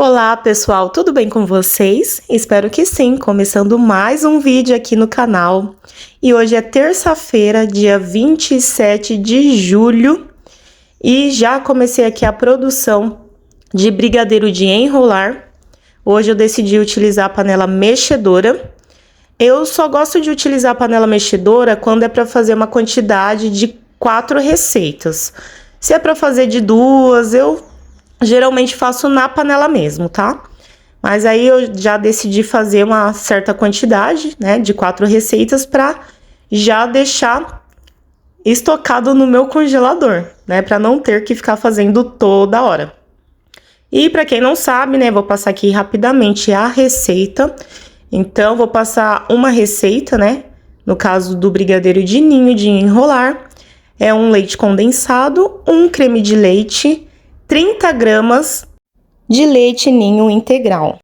Olá pessoal, tudo bem com vocês? Espero que sim, começando mais um vídeo aqui no canal. E hoje é terça-feira, dia 27 de julho, e já comecei aqui a produção de brigadeiro de enrolar. Hoje eu decidi utilizar a panela mexedora. Eu só gosto de utilizar a panela mexedora quando é para fazer uma quantidade de 4 receitas. Se é para fazer de 2, eu geralmente faço na panela mesmo, tá? Mas aí eu já decidi fazer uma certa quantidade, né, de 4 receitas para já deixar estocado no meu congelador, né, para não ter que ficar fazendo toda hora. E para quem não sabe, né, vou passar aqui rapidamente a receita. Então, vou passar uma receita, né, no caso do brigadeiro de ninho de enrolar. É um leite condensado, um creme de leite, 30 gramas de leite ninho integral.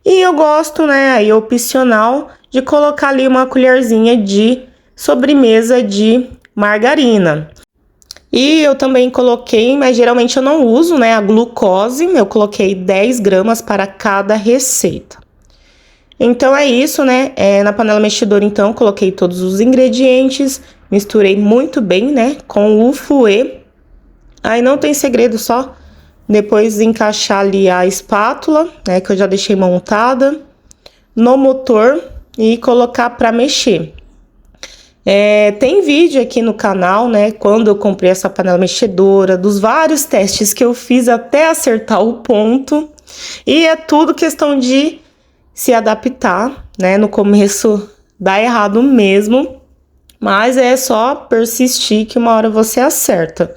E eu gosto, né, aí opcional, de colocar ali uma colherzinha de sobremesa de margarina. E eu também coloquei, mas geralmente eu não uso, né, a glucose, eu coloquei 10 gramas para cada receita. Então é isso, né, na panela mexedora então coloquei todos os ingredientes, misturei muito bem, né, com o fouet. Aí não tem segredo, só depois encaixar ali a espátula, né, que eu já deixei montada, no motor e colocar para mexer. Tem vídeo aqui no canal, né, quando eu comprei essa panela mexedora, dos vários testes que eu fiz até acertar o ponto. E é tudo questão de se adaptar, né, no começo dá errado mesmo, mas é só persistir que uma hora você acerta.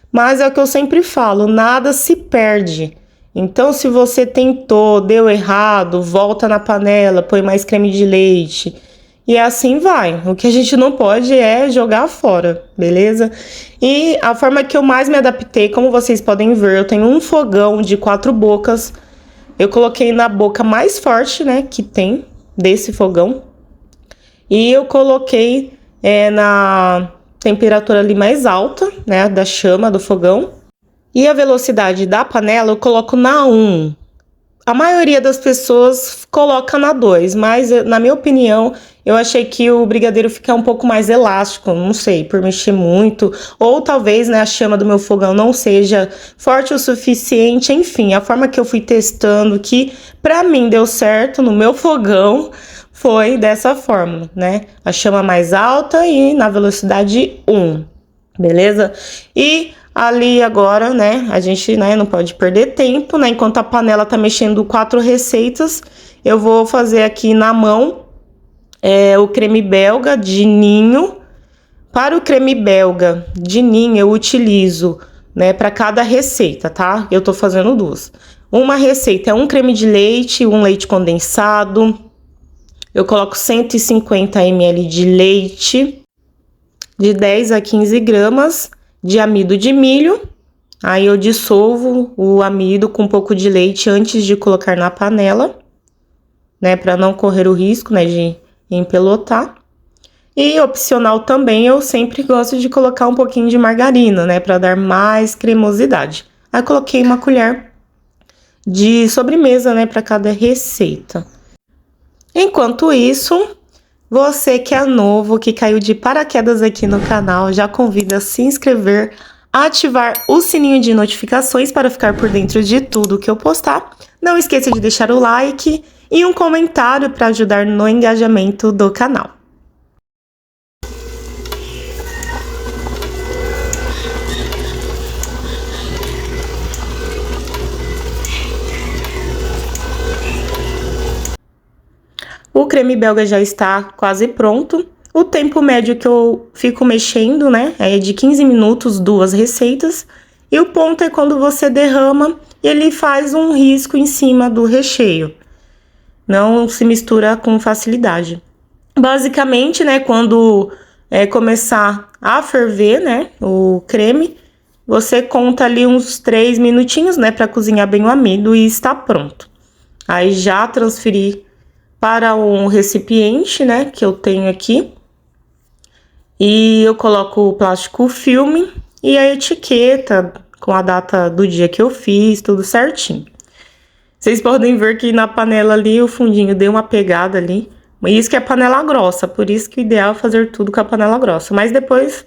Mas é o que eu sempre falo, nada se perde. Então, se você tentou, deu errado, volta na panela, põe mais creme de leite. E assim vai. O que a gente não pode é jogar fora, beleza? E a forma que eu mais me adaptei, como vocês podem ver, eu tenho um fogão de 4 bocas. Eu coloquei na boca mais forte, né, que tem desse fogão. E eu coloquei na temperatura ali mais alta, né, da chama do fogão. E a velocidade da panela eu coloco na 1. A maioria das pessoas coloca na 2, mas na minha opinião, eu achei que o brigadeiro fica um pouco mais elástico, não sei, por mexer muito, ou talvez, né, a chama do meu fogão não seja forte o suficiente, enfim, a forma que eu fui testando que pra mim deu certo no meu fogão foi dessa forma, né? A chama mais alta e na velocidade 1, beleza? E ali agora, né, a gente, né, não pode perder tempo, né? Enquanto a panela tá mexendo 4 receitas, eu vou fazer aqui na mão o creme belga de ninho. Para o creme belga de ninho, eu utilizo, né, para cada receita, tá? Eu tô fazendo 2. Uma receita é um creme de leite, um leite condensado. Eu coloco 150 ml de leite, de 10 a 15 gramas de amido de milho. Aí eu dissolvo o amido com um pouco de leite antes de colocar na panela, né, para não correr o risco, né, de empelotar. E opcional também, eu sempre gosto de colocar um pouquinho de margarina, né, para dar mais cremosidade. Aí coloquei uma colher de sobremesa, né, para cada receita. Enquanto isso, você que é novo, que caiu de paraquedas aqui no canal, já convido a se inscrever, ativar o sininho de notificações para ficar por dentro de tudo que eu postar. Não esqueça de deixar o like e um comentário para ajudar no engajamento do canal. O creme belga já está quase pronto. O tempo médio que eu fico mexendo, né, é de 15 minutos, 2 receitas. E o ponto é quando você derrama, ele faz um risco em cima do recheio. Não se mistura com facilidade. Basicamente, né, quando começar a ferver, né, o creme, você conta ali uns 3 minutinhos, né, para cozinhar bem o amido e está pronto. Aí já transferi para um recipiente, né, que eu tenho aqui. E eu coloco o plástico filme e a etiqueta com a data do dia que eu fiz, tudo certinho. Vocês podem ver que na panela ali o fundinho deu uma pegada ali. Isso que é panela grossa, por isso que o ideal é fazer tudo com a panela grossa. Mas depois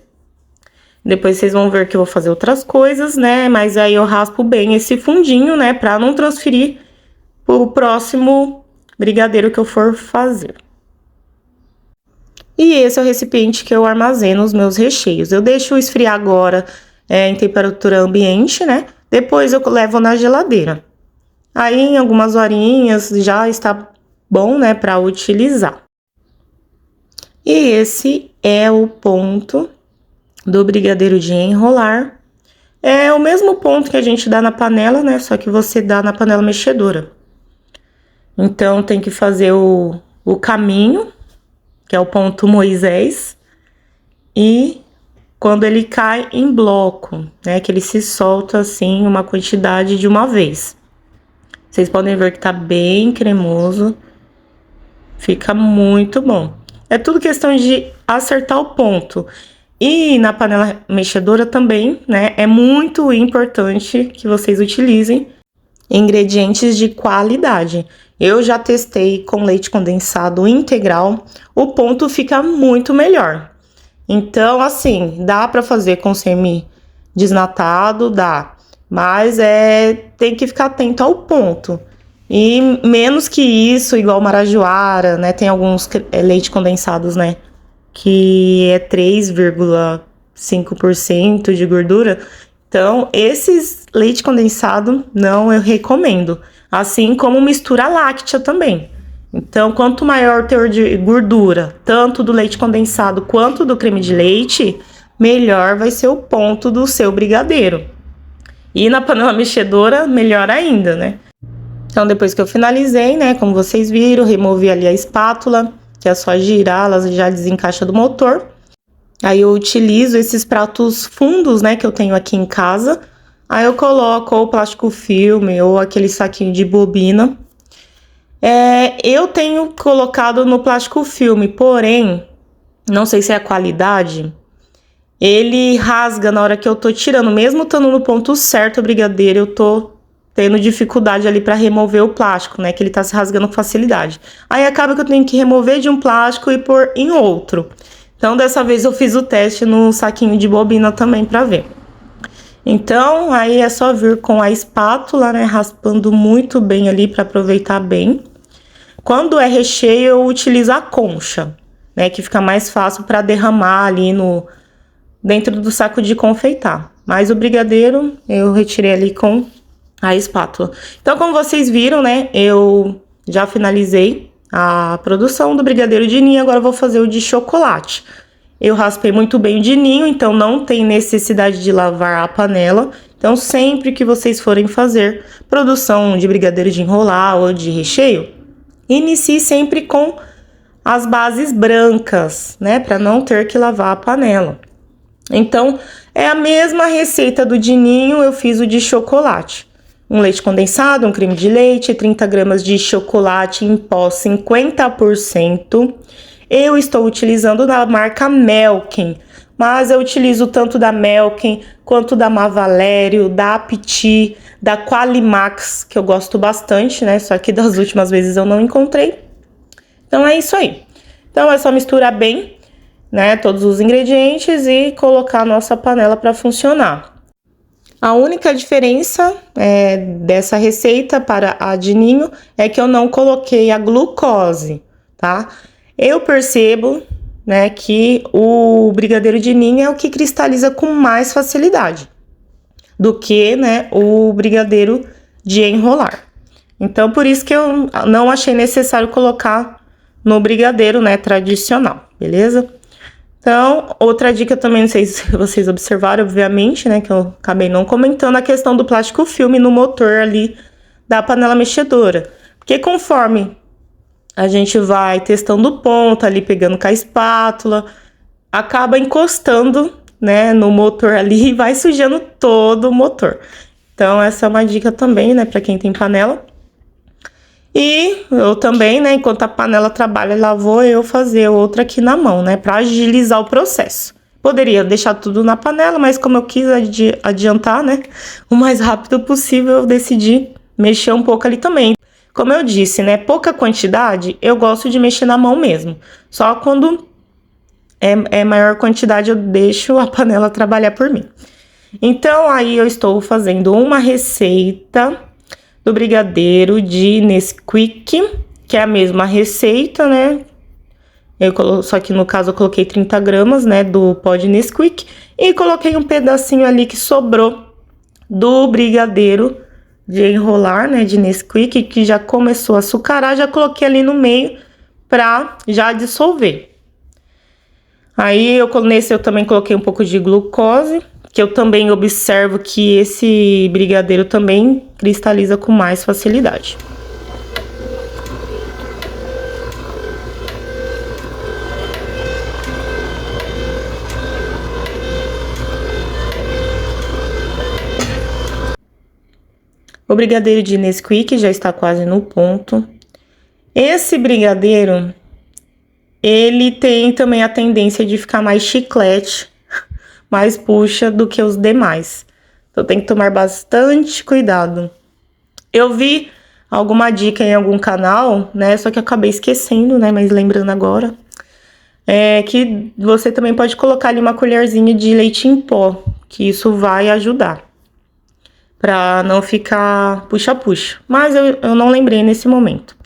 vocês vão ver que eu vou fazer outras coisas, né? Mas aí eu raspo bem esse fundinho, né? Pra não transferir pro próximo brigadeiro que eu for fazer. E esse é o recipiente que eu armazeno os meus recheios. Eu deixo esfriar agora em temperatura ambiente, né? Depois eu levo na geladeira. Aí, em algumas horinhas, já está bom, né, para utilizar. E esse é o ponto do brigadeiro de enrolar. É o mesmo ponto que a gente dá na panela, né, só que você dá na panela mexedora. Então, tem que fazer o caminho, que é o ponto Moisés, e quando ele cai em bloco, né, que ele se solta assim, uma quantidade de uma vez. Vocês podem ver que tá bem cremoso, fica muito bom. É tudo questão de acertar o ponto. E na panela mexedora também, né, é muito importante que vocês utilizem ingredientes de qualidade. Eu já testei com leite condensado integral, o ponto fica muito melhor. Então, assim, dá para fazer com semi-desnatado, dá. Mas tem que ficar atento ao ponto. E menos que isso, igual marajoara, né? Tem alguns leite condensados, né? Que é 3,5% de gordura. Então, esses leite condensado não eu recomendo. Assim como mistura láctea também. Então, quanto maior o teor de gordura, tanto do leite condensado quanto do creme de leite, melhor vai ser o ponto do seu brigadeiro. E na panela mexedora, melhor ainda, né? Então, depois que eu finalizei, né, como vocês viram, removi ali a espátula, que é só girar, ela já desencaixa do motor. Aí eu utilizo esses pratos fundos, né, que eu tenho aqui em casa. Aí eu coloco ou plástico filme ou aquele saquinho de bobina. Eu tenho colocado no plástico filme, porém, não sei se é a qualidade, ele rasga na hora que eu tô tirando, mesmo estando no ponto certo o brigadeiro, eu tô tendo dificuldade ali para remover o plástico, né, que ele tá se rasgando com facilidade. Aí acaba que eu tenho que remover de um plástico e pôr em outro. Então, dessa vez eu fiz o teste no saquinho de bobina também para ver. Então, aí é só vir com a espátula, né, raspando muito bem ali para aproveitar bem. Quando é recheio, eu utilizo a concha, né, que fica mais fácil para derramar ali dentro do saco de confeitar. Mas o brigadeiro eu retirei ali com a espátula. Então, como vocês viram, né, eu já finalizei a produção do brigadeiro de ninho, agora eu vou fazer o de chocolate. Eu raspei muito bem o de ninho, então não tem necessidade de lavar a panela. Então, sempre que vocês forem fazer produção de brigadeiro de enrolar ou de recheio, inicie sempre com as bases brancas, né, para não ter que lavar a panela. Então, é a mesma receita do de ninho, eu fiz o de chocolate. Um leite condensado, um creme de leite, 30 gramas de chocolate em pó 50%. Eu estou utilizando da marca Melkin, mas eu utilizo tanto da Melkin quanto da Mavalério, da Apiti, da Qualimax, que eu gosto bastante, né? Só que das últimas vezes eu não encontrei. Então é isso aí. Então é só misturar bem, né, todos os ingredientes e colocar a nossa panela para funcionar. A única diferença dessa receita para a de ninho é que eu não coloquei a glucose, tá? Eu percebo, né, que o brigadeiro de ninho é o que cristaliza com mais facilidade do que, né, o brigadeiro de enrolar. Então, por isso que eu não achei necessário colocar no brigadeiro, né, tradicional, beleza? Então, outra dica também, não sei se vocês observaram, obviamente, né, que eu acabei não comentando, a questão do plástico filme no motor ali da panela mexedora. Porque conforme a gente vai testando o ponto ali, pegando com a espátula, acaba encostando, né, no motor ali e vai sujando todo o motor. Então, essa é uma dica também, né, para quem tem panela. E eu também, né, enquanto a panela trabalha, lá vou eu fazer outra aqui na mão, né, para agilizar o processo. Poderia deixar tudo na panela, mas como eu quis adiantar, né, o mais rápido possível, eu decidi mexer um pouco ali também. Como eu disse, né, pouca quantidade, eu gosto de mexer na mão mesmo. Só quando é maior quantidade, eu deixo a panela trabalhar por mim. Então, aí eu estou fazendo uma receita do brigadeiro de Nesquik, que é a mesma receita, né? Só que no caso eu coloquei 30 gramas, né, do pó de Nesquik. E coloquei um pedacinho ali que sobrou do brigadeiro de enrolar, né, de Nesquik, que já começou a açucarar. Já coloquei ali no meio pra já dissolver. Aí, nesse eu também coloquei um pouco de glucose, que eu também observo que esse brigadeiro também cristaliza com mais facilidade. O brigadeiro de Nesquik já está quase no ponto. Esse brigadeiro, ele tem também a tendência de ficar mais chiclete, mais puxa do que os demais. Então tem que tomar bastante cuidado. Eu vi alguma dica em algum canal, né? Só que eu acabei esquecendo, né? Mas lembrando agora. Que você também pode colocar ali uma colherzinha de leite em pó, que isso vai ajudar. Pra não ficar puxa-puxa. Mas eu não lembrei nesse momento.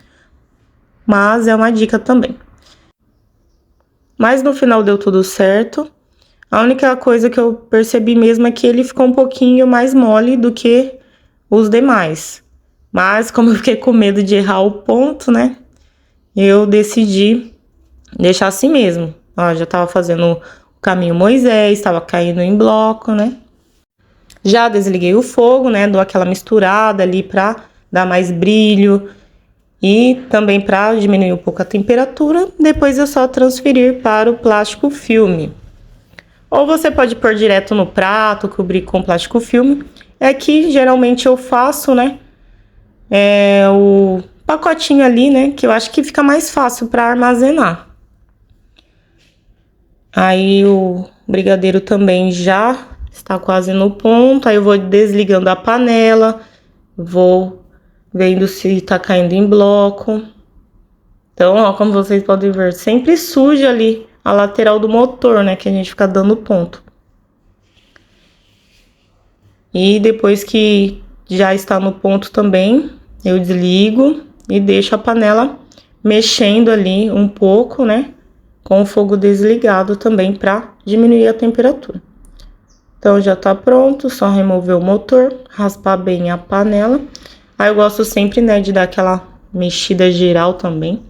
Mas é uma dica também. Mas no final deu tudo certo. A única coisa que eu percebi mesmo é que ele ficou um pouquinho mais mole do que os demais. Mas como eu fiquei com medo de errar o ponto, né? Eu decidi deixar assim mesmo. Ó, já tava fazendo o caminho Moisés, tava caindo em bloco, né? Já desliguei o fogo, né? Dou aquela misturada ali pra dar mais brilho e também pra diminuir um pouco a temperatura. Depois é só transferir para o plástico filme. Ou você pode pôr direto no prato, cobrir com plástico filme. É que geralmente eu faço, né? O pacotinho ali, né? Que eu acho que fica mais fácil para armazenar. Aí o brigadeiro também já está quase no ponto. Aí eu vou desligando a panela, vou vendo se tá caindo em bloco. Então, ó, como vocês podem ver, sempre suja ali a lateral do motor, né? Que a gente fica dando ponto. E depois que já está no ponto também, eu desligo e deixo a panela mexendo ali um pouco, né? Com o fogo desligado também para diminuir a temperatura. Então já tá pronto, só remover o motor, raspar bem a panela. Aí eu gosto sempre, né, de dar aquela mexida geral também.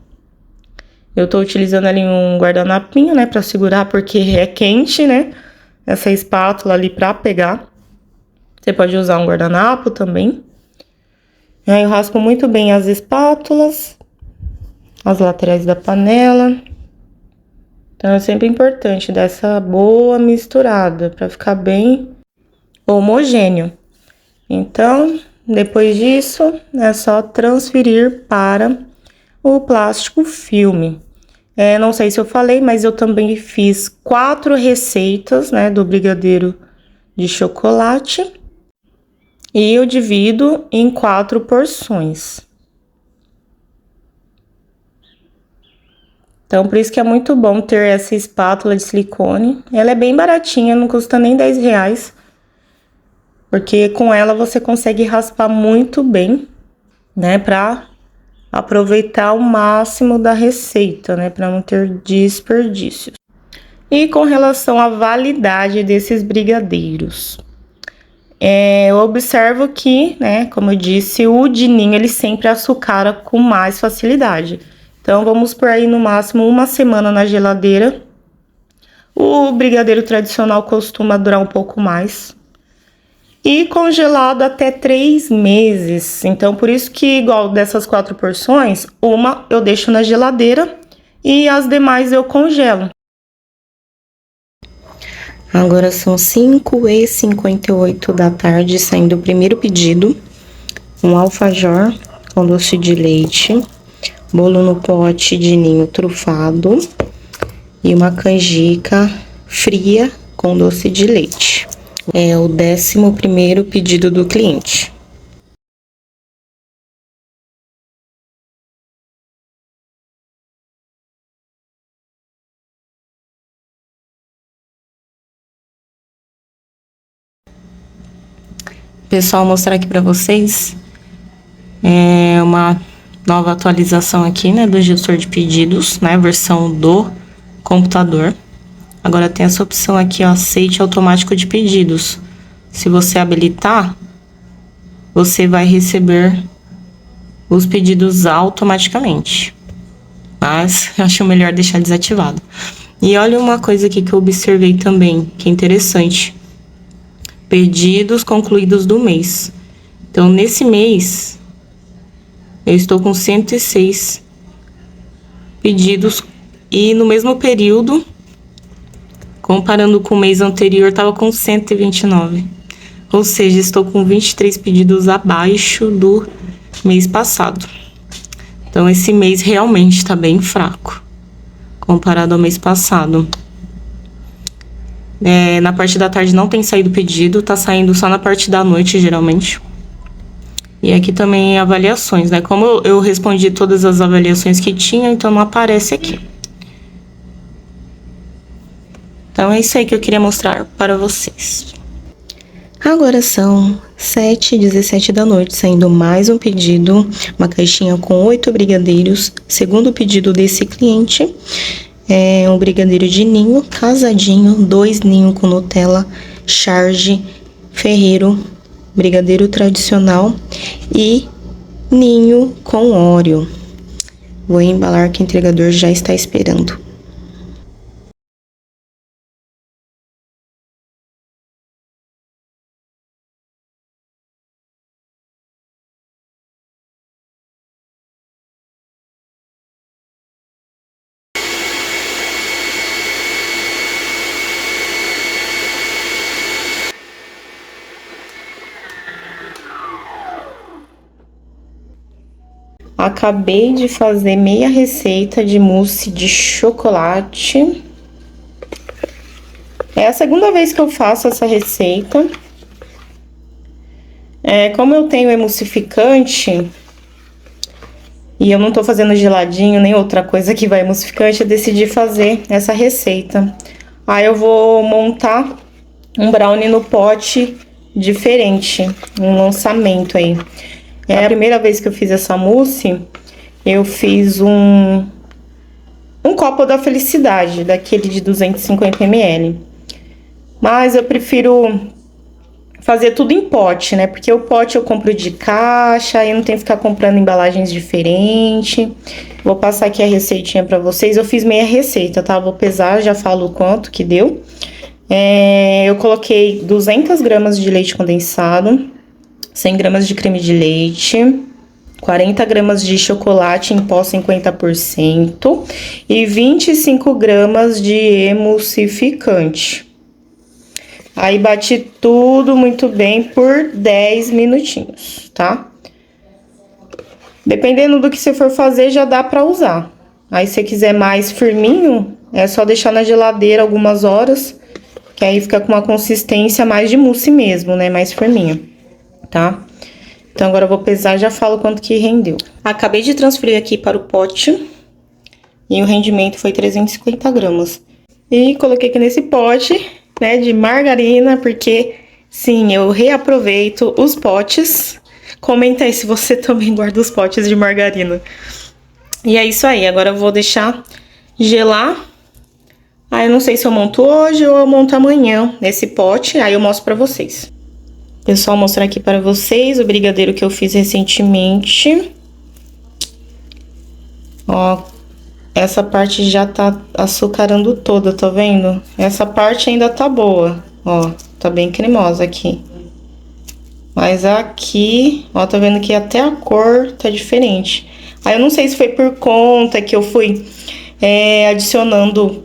Eu tô utilizando ali um guardanapinho, né, pra segurar, porque é quente, né, essa espátula ali pra pegar. Você pode usar um guardanapo também. Aí eu raspo muito bem as espátulas, as laterais da panela. Então é sempre importante dar essa boa misturada pra ficar bem homogêneo. Então, depois disso, é só transferir para o plástico filme. Não sei se eu falei, mas eu também fiz 4 receitas, né, do brigadeiro de chocolate. E eu divido em 4 porções. Então, por isso que é muito bom ter essa espátula de silicone. Ela é bem baratinha, não custa nem 10 reais. Porque com ela você consegue raspar muito bem, né? Pra aproveitar o máximo da receita, né? Pra não ter desperdícios. E com relação à validade desses brigadeiros. Eu observo que, né, como eu disse, o de ninho ele sempre açucara com mais facilidade. Então, vamos por aí no máximo 1 semana na geladeira. O brigadeiro tradicional costuma durar um pouco mais. E congelado até 3 meses. Então, por isso que, igual dessas 4 porções, uma eu deixo na geladeira e as demais eu congelo. Agora são 5h58 da tarde, saindo o primeiro pedido. Um alfajor com doce de leite, bolo no pote de ninho trufado e uma canjica fria com doce de leite. É o 11º pedido do cliente. Pessoal, mostrar aqui pra vocês uma nova atualização aqui, né, do gestor de pedidos, né, versão do computador. Agora tem essa opção aqui, ó, aceite automático de pedidos. Se você habilitar, você vai receber os pedidos automaticamente. Mas eu acho melhor deixar desativado. E olha uma coisa aqui que eu observei também, que é interessante. Pedidos concluídos do mês. Então, nesse mês, eu estou com 106 pedidos. E no mesmo período, comparando com o mês anterior, estava com 129. Ou seja, estou com 23 pedidos abaixo do mês passado. Então, esse mês realmente está bem fraco, comparado ao mês passado. Na parte da tarde não tem saído pedido, tá saindo só na parte da noite, geralmente. E aqui também avaliações, né? Como eu respondi todas as avaliações que tinha, então não aparece aqui. Então é isso aí que eu queria mostrar para vocês. Agora são 7h17 da noite, saindo mais um pedido, uma caixinha com 8 brigadeiros. Segundo pedido desse cliente, é um brigadeiro de ninho, casadinho, 2 ninhos com Nutella, charge, ferreiro, brigadeiro tradicional e ninho com Oreo. Vou embalar que o entregador já está esperando. Acabei de fazer meia receita de mousse de chocolate. É a segunda vez que eu faço essa receita. Como eu tenho emulsificante e eu não tô fazendo geladinho nem outra coisa que vai emulsificante, eu decidi fazer essa receita. Aí eu vou montar um brownie no pote diferente, um lançamento aí. É a primeira vez que eu fiz essa mousse, eu fiz um copo da felicidade, daquele de 250 ml. Mas eu prefiro fazer tudo em pote, né? Porque o pote eu compro de caixa, aí não tem que ficar comprando embalagens diferentes. Vou passar aqui a receitinha pra vocês. Eu fiz meia receita, tá? Vou pesar, já falo o quanto que deu. Eu coloquei 200 gramas de leite condensado, 100 gramas de creme de leite, 40 gramas de chocolate em pó 50% e 25 gramas de emulsificante. Aí bati tudo muito bem por 10 minutinhos, tá? Dependendo do que você for fazer, já dá pra usar. Aí se você quiser mais firminho, é só deixar na geladeira algumas horas, que aí fica com uma consistência mais de mousse mesmo, né? Mais firminho, tá? Então, agora eu vou pesar e já falo quanto que rendeu. Acabei de transferir aqui para o pote e o rendimento foi 350 gramas. E coloquei aqui nesse pote, né, de margarina, porque, sim, eu reaproveito os potes. Comenta aí se você também guarda os potes de margarina. E é isso aí, agora eu vou deixar gelar. Aí eu não sei se eu monto hoje ou eu monto amanhã nesse pote, aí eu mostro pra vocês. Pessoal, mostrar aqui para vocês o brigadeiro que eu fiz recentemente. Ó, essa parte já tá açucarando toda, tá vendo? Essa parte ainda tá boa, ó, tá bem cremosa aqui. Mas aqui, ó, tá vendo que até a cor tá diferente. Aí eu não sei se foi por conta que eu fui adicionando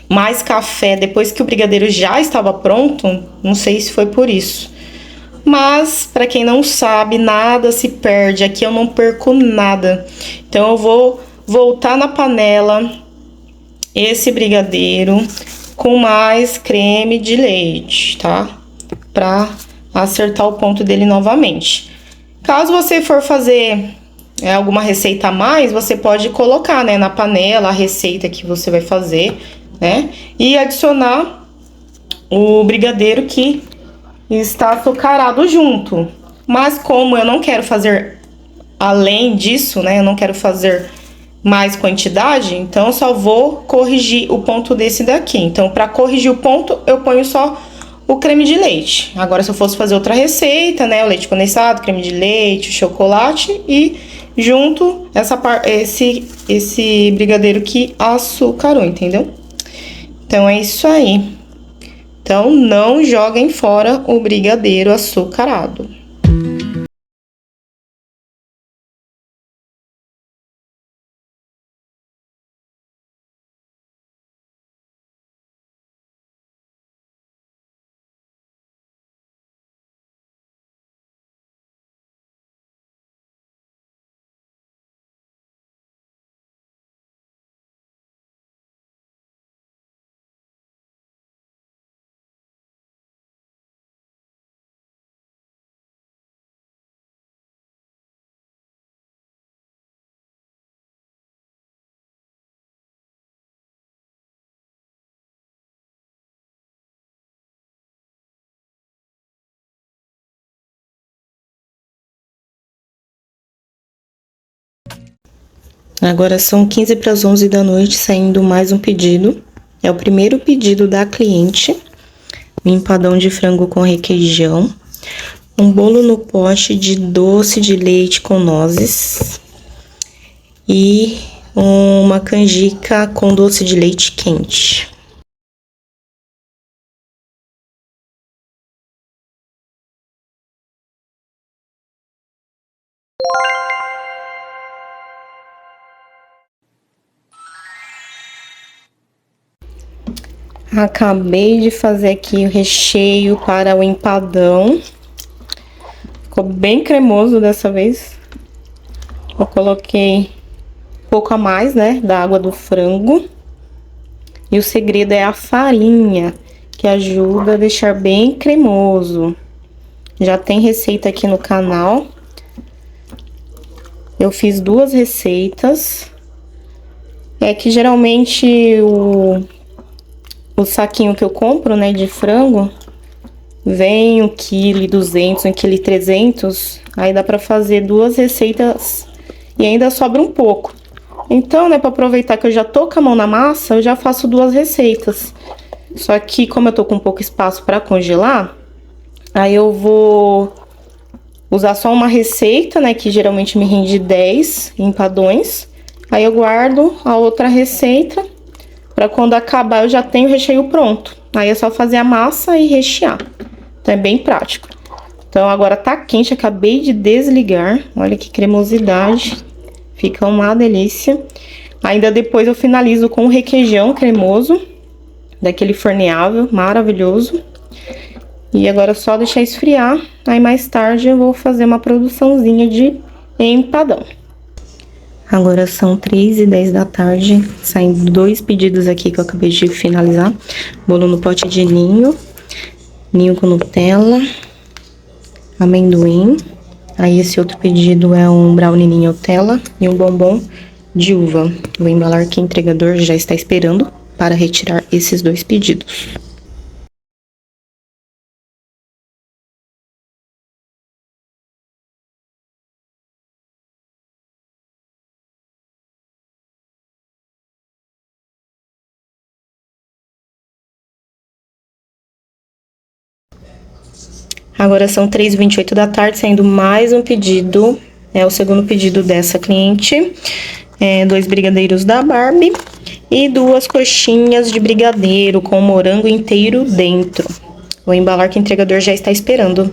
mais café depois que o brigadeiro já estava pronto. Não sei se foi por isso. Mas, para quem não sabe, nada se perde. Aqui eu não perco nada. Então, eu vou voltar na panela esse brigadeiro com mais creme de leite, tá? Pra acertar o ponto dele novamente. Caso você for fazer alguma receita a mais, você pode colocar, né, na panela a receita que você vai fazer, né? E adicionar o brigadeiro que está açucarado junto. Mas como eu não quero fazer além disso, né? Eu não quero fazer mais quantidade, então eu só vou corrigir o ponto desse daqui. Então, para corrigir o ponto, eu ponho só o creme de leite. Agora, se eu fosse fazer outra receita, né? O leite condensado, creme de leite, o chocolate e junto esse brigadeiro que açucarou, entendeu? Então, é isso aí. Então, não joguem fora o brigadeiro açucarado. Agora são 15 para as 11 da noite, saindo mais um pedido. É o primeiro pedido da cliente. Um empadão de frango com requeijão. Um bolo no pote de doce de leite com nozes. E uma canjica com doce de leite quente. Acabei de fazer aqui o recheio para o empadão. Ficou bem cremoso dessa vez. Eu coloquei um pouco a mais, né, da água do frango. E o segredo é a farinha, que ajuda a deixar bem cremoso. Já tem receita aqui no canal. Eu fiz 2 receitas. É que geralmente o saquinho que eu compro, né, de frango, vem 1,2 kg, 1,3 kg. Aí dá pra fazer 2 receitas e ainda sobra um pouco. Então, né, pra aproveitar que eu já tô com a mão na massa, eu já faço 2 receitas. Só que como eu tô com pouco espaço pra congelar, aí eu vou usar só uma receita, né, que geralmente me rende 10 empadões. Aí eu guardo a outra receita para quando acabar eu já tenho o recheio pronto. Aí é só fazer a massa e rechear. Então é bem prático. Então agora tá quente, acabei de desligar. Olha que cremosidade. Fica uma delícia. Ainda depois eu finalizo com o requeijão cremoso, daquele forneável, maravilhoso. E agora é só deixar esfriar. Aí mais tarde eu vou fazer uma produçãozinha de empadão. Agora são 3h10 da tarde, saindo 2 pedidos aqui que eu acabei de finalizar. Bolo no pote de ninho, ninho com Nutella, amendoim. Aí esse outro pedido é um brownie ninho Nutella e um bombom de uva. Vou embalar que o entregador já está esperando para retirar esses 2 pedidos. Agora são 3h28 da tarde, saindo mais um pedido. É o segundo pedido dessa cliente. 2 brigadeiros da Barbie e 2 coxinhas de brigadeiro com morango inteiro dentro. Vou embalar que o entregador já está esperando.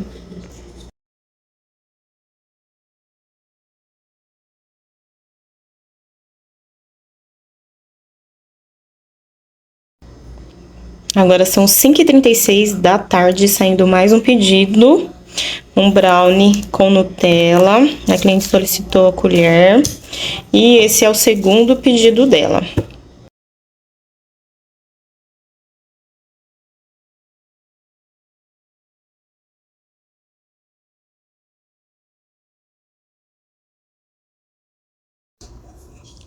Agora são 5h36 da tarde, saindo mais um pedido. Um brownie com Nutella. A cliente solicitou a colher. E esse é o segundo pedido dela.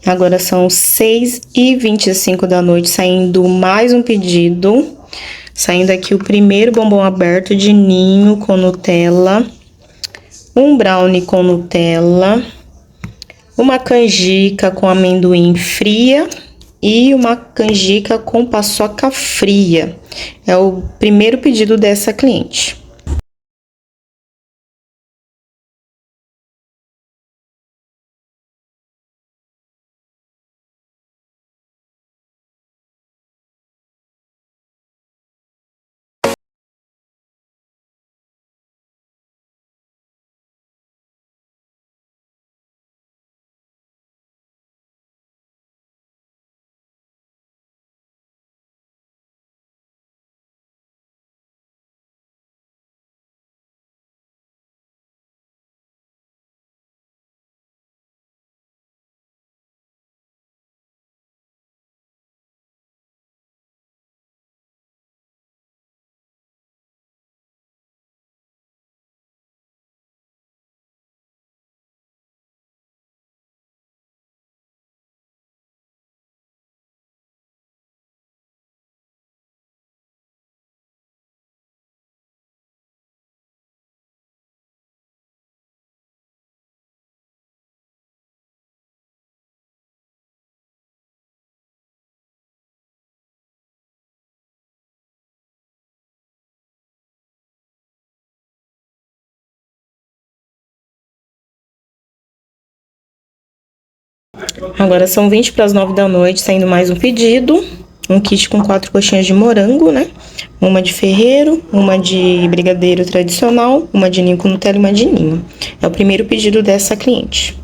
Agora são 6h25 da noite, saindo mais um pedido. Saindo aqui o primeiro bombom aberto de ninho com Nutella, um brownie com Nutella, uma canjica com amendoim fria e uma canjica com paçoca fria. É o primeiro pedido dessa cliente. Agora são 20 para as 9 da noite, saindo mais um pedido. Um kit com 4 coxinhas de morango, né? Uma de ferreiro, uma de brigadeiro tradicional, uma de ninho com Nutella e uma de ninho. É o primeiro pedido dessa cliente.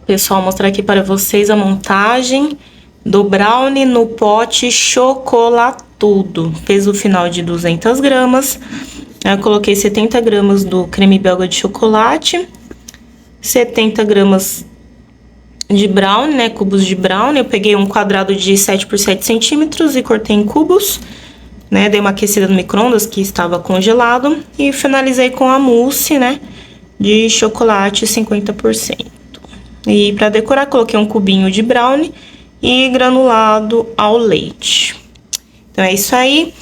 Pessoal, mostrar aqui para vocês a montagem do brownie no pote chocolatudo. Peso final de 200 gramas. Eu coloquei 70 gramas do creme belga de chocolate, 70 gramas de brownie, né, cubos de brownie. Eu peguei um quadrado de 7 por 7 centímetros e cortei em cubos, né, dei uma aquecida no micro-ondas que estava congelado e finalizei com a mousse, né, de chocolate 50%. E para decorar, coloquei um cubinho de brownie e granulado ao leite. Então, é isso aí.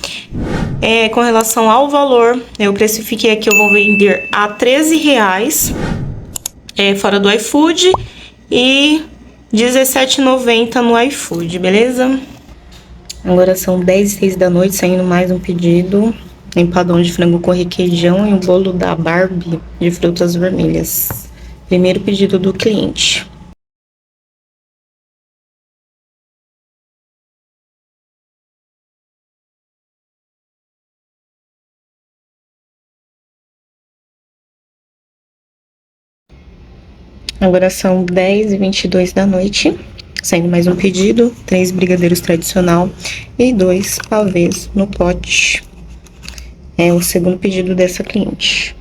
Com relação ao valor, eu precifiquei aqui, eu vou vender a R$13, fora do iFood, e R$17,90 no iFood, beleza? Agora são 10h06 da noite, saindo mais um pedido. Empadão de frango com requeijão e um bolo da Barbie de frutas vermelhas. Primeiro pedido do cliente. Agora são 10h22 da noite, saindo mais um pedido, 3 brigadeiros tradicional e 2 pavês no pote. É o segundo pedido dessa cliente.